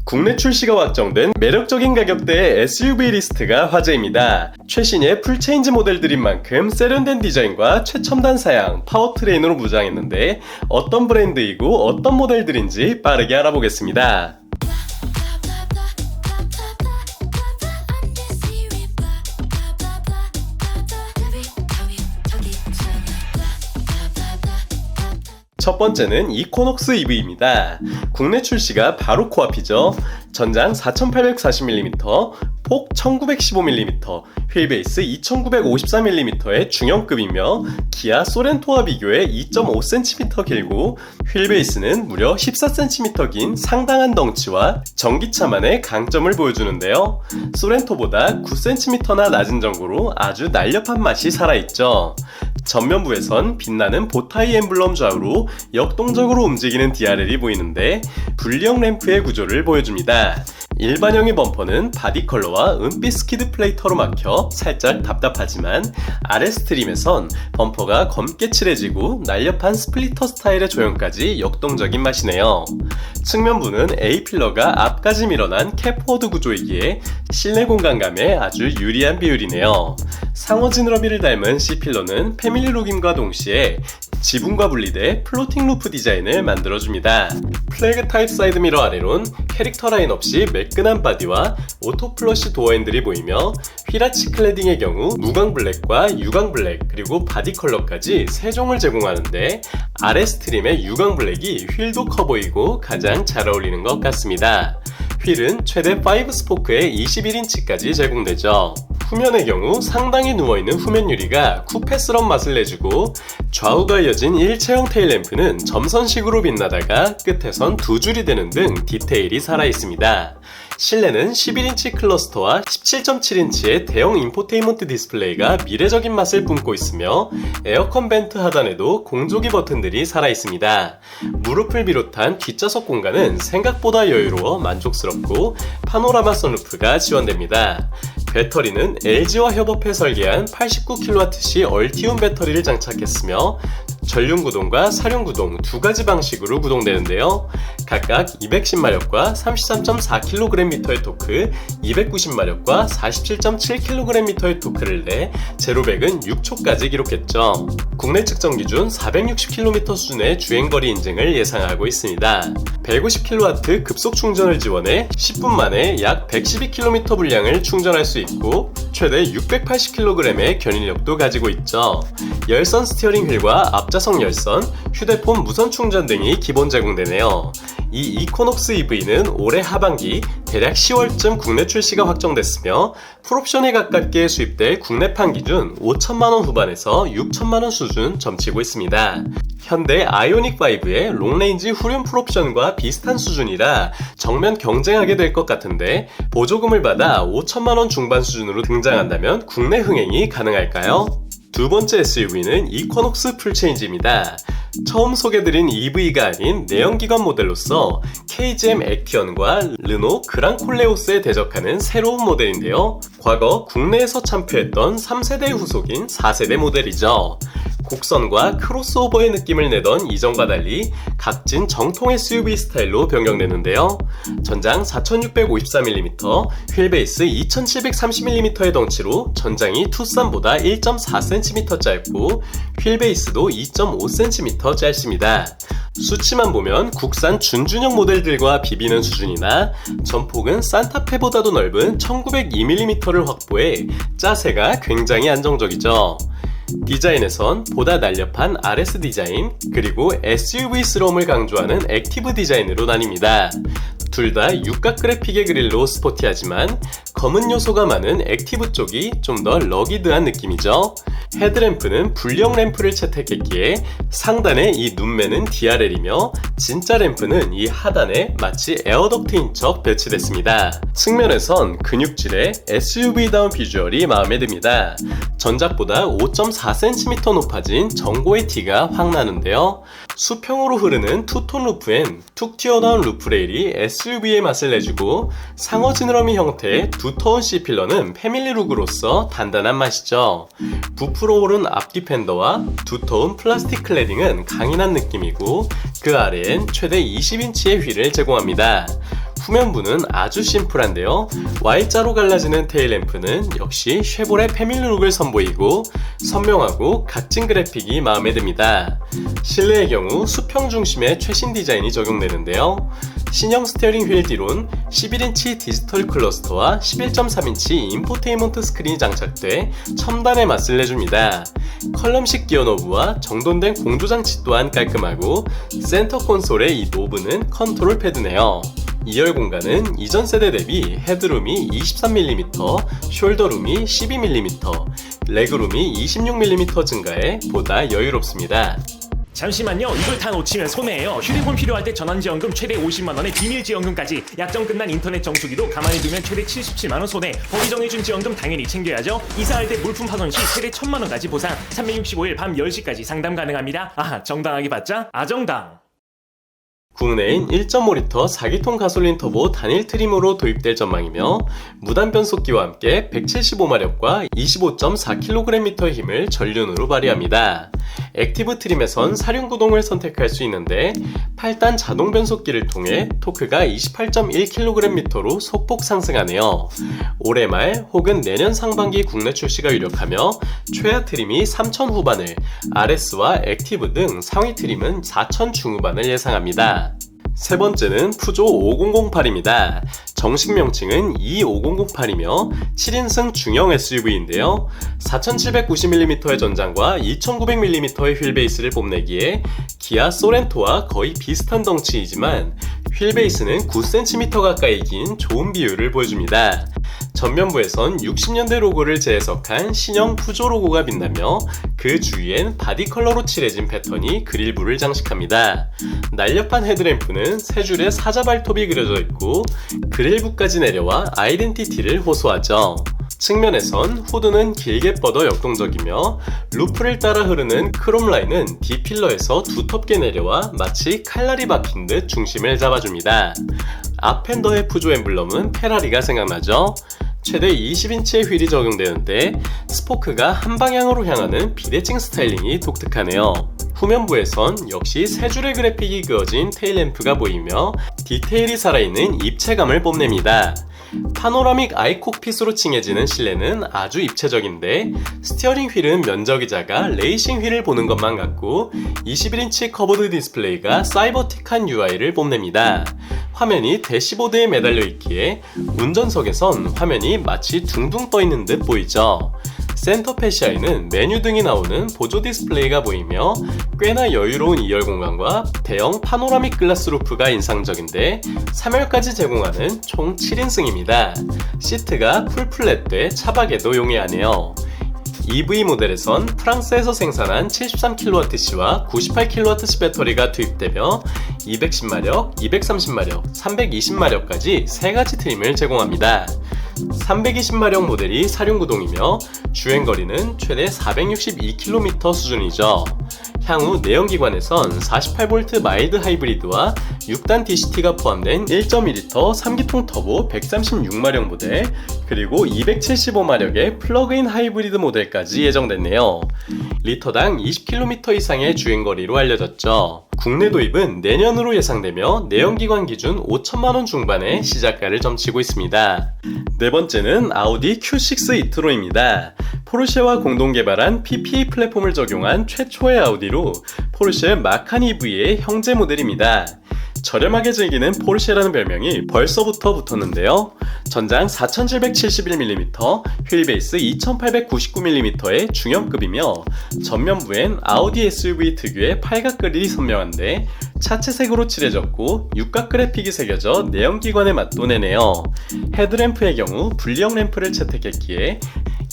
국내 출시가 확정된 매력적인 가격대의 SUV 리스트가 화제입니다. 최신의 풀체인지 모델들인 만큼 세련된 디자인과 최첨단 사양, 파워트레인으로 무장했는데 어떤 브랜드이고 어떤 모델들인지 빠르게 알아보겠습니다. 첫 번째는 이코녹스 EV입니다. 국내 출시가 바로 코앞이죠. 전장 4840mm, 폭 1915mm, 휠베이스 2954mm의 중형급이며 기아 소렌토와 비교해 2.5cm 길고 휠베이스는 무려 14cm 긴 상당한 덩치와 전기차만의 강점을 보여주는데요. 소렌토보다 9cm나 낮은 정도로 아주 날렵한 맛이 살아있죠. 전면부에선 빛나는 보타이 엠블럼 좌우로 역동적으로 움직이는 DRL이 보이는데 분리형 램프의 구조를 보여줍니다. 일반형의 범퍼는 바디 컬러와 은빛 스키드 플레이터로 막혀 살짝 답답하지만 아래 스트림에선 범퍼가 검게 칠해지고 날렵한 스플리터 스타일의 조형까지 역동적인 맛이네요. 측면부는 A필러가 앞까지 밀어난 캡포워드 구조이기에 실내 공간감에 아주 유리한 비율이네요. 상어 지느러미를 닮은 C필러는 패밀리 룩임과 동시에 지붕과 분리돼 플로팅 루프 디자인을 만들어줍니다. 플래그 타입 사이드미러 아래론 캐릭터 라인 없이 매끈한 바디와 오토 플러시 도어 핸들이 보이며 휠아치 클래딩의 경우 무광 블랙과 유광 블랙 그리고 바디 컬러까지 세 종을 제공하는데 아래 스트림의 유광 블랙이 휠도 커 보이고 가장 잘 어울리는 것 같습니다. 휠은 최대 5 스포크에 21인치까지 제공되죠. 후면의 경우 상당히 누워있는 후면 유리가 쿠페스러운 맛을 내주고 좌우가 이어진 일체형 테일램프는 점선식으로 빛나다가 끝에선 두 줄이 되는 등 디테일이 살아있습니다. 실내는 11인치 클러스터와 17.7인치의 대형 인포테인먼트 디스플레이가 미래적인 맛을 뿜고 있으며 에어컨 벤트 하단에도 공조기 버튼들이 살아있습니다. 무릎을 비롯한 뒷좌석 공간은 생각보다 여유로워 만족스럽고 파노라마 선루프가 지원됩니다. 배터리는 LG와 협업해 설계한 89kWh 얼티움 배터리를 장착했으며 전륜구동과 사륜구동 두 가지 방식으로 구동되는데요. 각각 210마력과 33.4kgm의 토크, 290마력과 47.7kgm의 토크를 내 제로백은 6초까지 기록했죠. 국내 측정 기준 460km 수준의 주행거리 인증을 예상하고 있습니다. 150kW 급속 충전을 지원해 10분 만에 약 112km 분량을 충전할 수 있고 최대 680kg의 견인력도 가지고 있죠. 열선 스티어링 휠과 앞좌석 열선, 휴대폰 무선 충전 등이 기본 제공되네요. 이 이코녹스 EV는 올해 하반기 대략 10월쯤 국내 출시가 확정됐으며 풀옵션에 가깝게 수입될 국내판 기준 5천만원 후반에서 6천만원 수준 점치고 있습니다. 현대 아이오닉5의 롱레인지 후륜 풀옵션과 비슷한 수준이라 정면 경쟁하게 될 것 같은데 보조금을 받아 5천만원 중반 수준으로 등장한다면 국내 흥행이 가능할까요? 두 번째 SUV는 이코녹스 풀체인지입니다. 처음 소개드린 EV가 아닌 내연기관 모델로서 KGM 액티언과 르노 그랑콜레오스에 대적하는 새로운 모델인데요. 과거 국내에서 참표했던 3세대 후속인 4세대 모델이죠. 곡선과 크로스오버의 느낌을 내던 이전과 달리 각진 정통 SUV 스타일로 변경되는데요. 전장 4654mm, 휠베이스 2730mm의 덩치로 전장이 투싼보다 1.4cm 짧고 휠베이스도 2.5cm 짧습니다. 수치만 보면 국산 준준형 모델들과 비비는 수준이나 전폭은 산타페보다도 넓은 1902mm를 확보해 자세가 굉장히 안정적이죠. 디자인에선 보다 날렵한 RS 디자인 그리고 SUV스러움을 강조하는 액티브 디자인으로 나뉩니다. 둘 다 육각 그래픽의 그릴로 스포티하지만 검은 요소가 많은 액티브 쪽이 좀 더 러기드한 느낌이죠. 헤드램프는 분리형 램프를 채택했기에 상단의 이 눈매는 DRL이며 진짜 램프는 이 하단에 마치 에어덕트인 척 배치됐습니다. 측면에선 근육질의 SUV다운 비주얼이 마음에 듭니다. 전작보다 5.4cm 높아진 전고의 티가 확 나는데요. 수평으로 흐르는 투톤 루프엔 툭 튀어나온 루프레일이 SUV의 맛을 내주고 상어 지느러미 형태의 두터운 C필러는 패밀리 룩으로서 단단한 맛이죠. 부풀어 오른 앞뒤 펜더와 두터운 플라스틱 클래딩은 강인한 느낌이고 그 아래엔 최대 20인치의 휠을 제공합니다. 후면부는 아주 심플한데요. Y자로 갈라지는 테일램프는 역시 쉐보레 패밀리룩을 선보이고 선명하고 각진 그래픽이 마음에 듭니다. 실내의 경우 수평 중심의 최신 디자인이 적용되는데요. 신형 스티어링 휠 뒤론 11인치 디지털 클러스터와 11.3인치 인포테인먼트 스크린이 장착돼 첨단의 맛을 내줍니다. 컬럼식 기어 노브와 정돈된 공조장치 또한 깔끔하고 센터 콘솔의 이 노브는 컨트롤 패드네요. 2열 공간은 이전 세대 대비 헤드룸이 23mm, 숄더룸이 12mm, 레그룸이 26mm 증가해 보다 여유롭습니다. 잠시만요. 이걸 다 놓치면 손해예요. 휴대폰 필요할 때 전환지원금 최대 50만원에 비밀지원금까지, 약정 끝난 인터넷 정수기도 가만히 두면 최대 77만원 손해. 법이 정해준 지원금 당연히 챙겨야죠. 이사할 때 물품 파손 시 최대 1000만원까지 보상, 365일 밤 10시까지 상담 가능합니다. 아, 정당하게 받자? 아정당. 국내인 1.5L 4기통 가솔린 터보 단일 트림으로 도입될 전망이며 무단 변속기와 함께 175마력과 25.4kgm의 힘을 전륜으로 발휘합니다. 액티브 트림에선 사륜구동을 선택할 수 있는데 8단 자동 변속기를 통해 토크가 28.1kgm로 소폭 상승하네요. 올해 말 혹은 내년 상반기 국내 출시가 유력하며 최하 트림이 3,000 후반을, RS와 액티브 등 상위 트림은 4,000 중후반을 예상합니다. 세 번째는 푸조 5008입니다. 정식 명칭은 E5008이며 7인승 중형 SUV인데요. 4790mm의 전장과 2900mm의 휠베이스를 뽐내기에 기아 소렌토와 거의 비슷한 덩치이지만 휠베이스는 9cm 가까이 긴 좋은 비율을 보여줍니다. 전면부에선 60년대 로고를 재해석한 신형 푸조 로고가 빛나며 그 주위엔 바디 컬러로 칠해진 패턴이 그릴부를 장식합니다. 날렵한 헤드램프는 세 줄의 사자 발톱이 그려져 있고 그릴부까지 내려와 아이덴티티를 호소하죠. 측면에선 후드는 길게 뻗어 역동적이며 루프를 따라 흐르는 크롬 라인은 D필러에서 두텁게 내려와 마치 칼날이 박힌 듯 중심을 잡아줍니다. 앞핸더의 푸조 엠블럼은 페라리가 생각나죠? 최대 20인치의 휠이 적용되는데 스포크가 한 방향으로 향하는 비대칭 스타일링이 독특하네요. 후면부에선 역시 세 줄의 그래픽이 그어진 테일램프가 보이며 디테일이 살아있는 입체감을 뽐냅니다. 파노라믹 아이콕핏으로 칭해지는 실내는 아주 입체적인데 스티어링 휠은 면적이 작아 레이싱 휠을 보는 것만 같고 21인치 커버드 디스플레이가 사이버틱한 UI를 뽐냅니다. 화면이 대시보드에 매달려 있기에 운전석에선 화면이 마치 둥둥 떠 있는 듯 보이죠. 센터 패시아에는 메뉴 등이 나오는 보조 디스플레이가 보이며 꽤나 여유로운 2열 공간과 대형 파노라믹 글라스 루프가 인상적인데 3열까지 제공하는 총 7인승입니다. 시트가 풀플랫돼 차박에도 용이하네요. EV 모델에선 프랑스에서 생산한 73kWh와 98kWh 배터리가 투입되며 210마력, 230마력, 320마력까지 3가지 트림을 제공합니다. 320마력 모델이 사륜구동이며 주행거리는 최대 462km 수준이죠. 향후 내연기관에선 48V 마일드 하이브리드와 6단 DCT가 포함된 1.2L 3기통 터보 136마력 모델, 그리고 275마력의 플러그인 하이브리드 모델까지 예정됐네요. 리터당 20km 이상의 주행거리로 알려졌죠. 국내 도입은 내년으로 예상되며 내연기관 기준 5천만원 중반의 시작가를 점치고 있습니다. 네 번째는 아우디 Q6 e-tron입니다. 포르쉐와 공동 개발한 PPE 플랫폼을 적용한 최초의 아우디로 포르쉐 마칸 EV의 형제 모델입니다. 저렴하게 즐기는 포르쉐라는 별명이 벌써부터 붙었는데요. 전장 4771mm, 휠베이스 2899mm의 중형급이며 전면부엔 아우디 SUV 특유의 팔각 그릴이 선명한데 차체색으로 칠해졌고 육각 그래픽이 새겨져 내연기관의 맛도 내네요. 헤드램프의 경우 분리형 램프를 채택했기에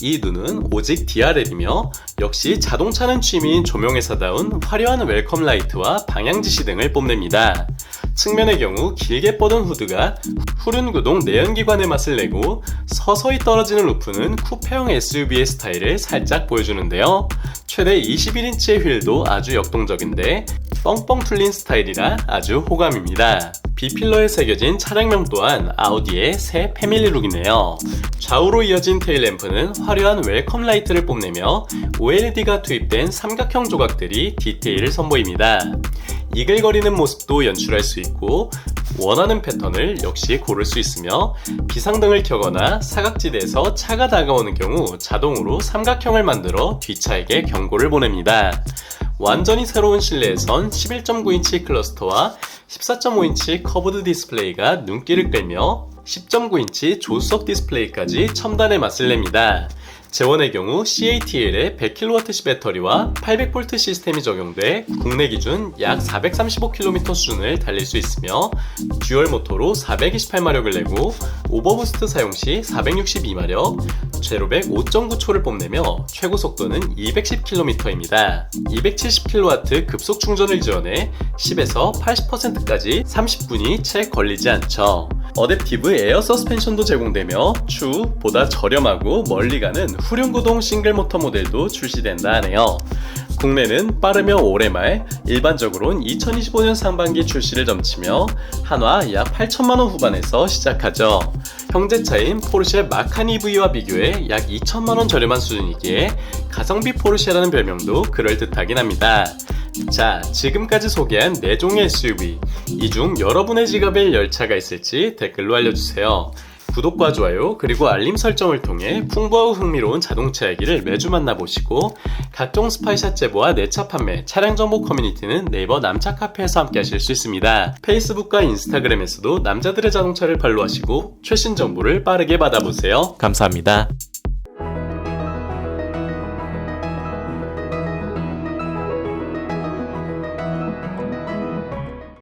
이 눈은 오직 DRL이며 역시 자동차는 취미인 조명회사다운 화려한 웰컴 라이트와 방향지시 등을 뽐냅니다. 측면의 경우 길게 뻗은 후드가 후륜구동 내연기관의 맛을 내고 서서히 떨어지는 루프는 쿠페형 SUV의 스타일을 살짝 보여주는데요. 최대 21인치의 휠도 아주 역동적인데 뻥뻥 뚫린 스타일이라 아주 호감입니다. B필러에 새겨진 차량명 또한 아우디의 새 패밀리룩이네요. 좌우로 이어진 테일램프는 화려한 웰컴 라이트를 뽐내며 OLED가 투입된 삼각형 조각들이 디테일을 선보입니다. 이글거리는 모습도 연출할 수 있고 원하는 패턴을 역시 고를 수 있으며 비상등을 켜거나 사각지대에서 차가 다가오는 경우 자동으로 삼각형을 만들어 뒷차에게 경고를 보냅니다. 완전히 새로운 실내에선 11.9인치 클러스터와 14.5인치 커브드 디스플레이가 눈길을 끌며 10.9인치 조수석 디스플레이까지 첨단의 맛을 냅니다. 제원의 경우 CATL의 100kWh 배터리와 800V 시스템이 적용돼 국내 기준 약 435km 수준을 달릴 수 있으며 듀얼 모터로 428마력을 내고 오버부스트 사용 시 462마력, 제로백 5.9초를 뽐내며 최고 속도는 210km입니다. 270kW 급속 충전을 지원해 10에서 80%까지 30분이 채 걸리지 않죠. 어댑티브 에어 서스펜션도 제공되며 추후 보다 저렴하고 멀리 가는 후륜구동 싱글모터 모델도 출시된다 하네요. 국내는 빠르면 올해 말, 일반적으로는 2025년 상반기 출시를 점치며 한화 약 8천만원 후반에서 시작하죠. 형제차인 포르쉐 마칸 EV와 비교해 약 2천만원 저렴한 수준이기에 가성비 포르쉐라는 별명도 그럴듯하긴 합니다. 자, 지금까지 소개한 4종의 SUV, 이 중 여러분의 지갑에 열차가 있을지 댓글로 알려주세요. 구독과 좋아요 그리고 알림 설정을 통해 풍부하고 흥미로운 자동차 이야기를 매주 만나보시고 각종 스파이샷 제보와 내차 판매, 차량 정보 커뮤니티는 네이버 남차 카페에서 함께 하실 수 있습니다. 페이스북과 인스타그램에서도 남자들의 자동차를 팔로우하시고 최신 정보를 빠르게 받아보세요. 감사합니다.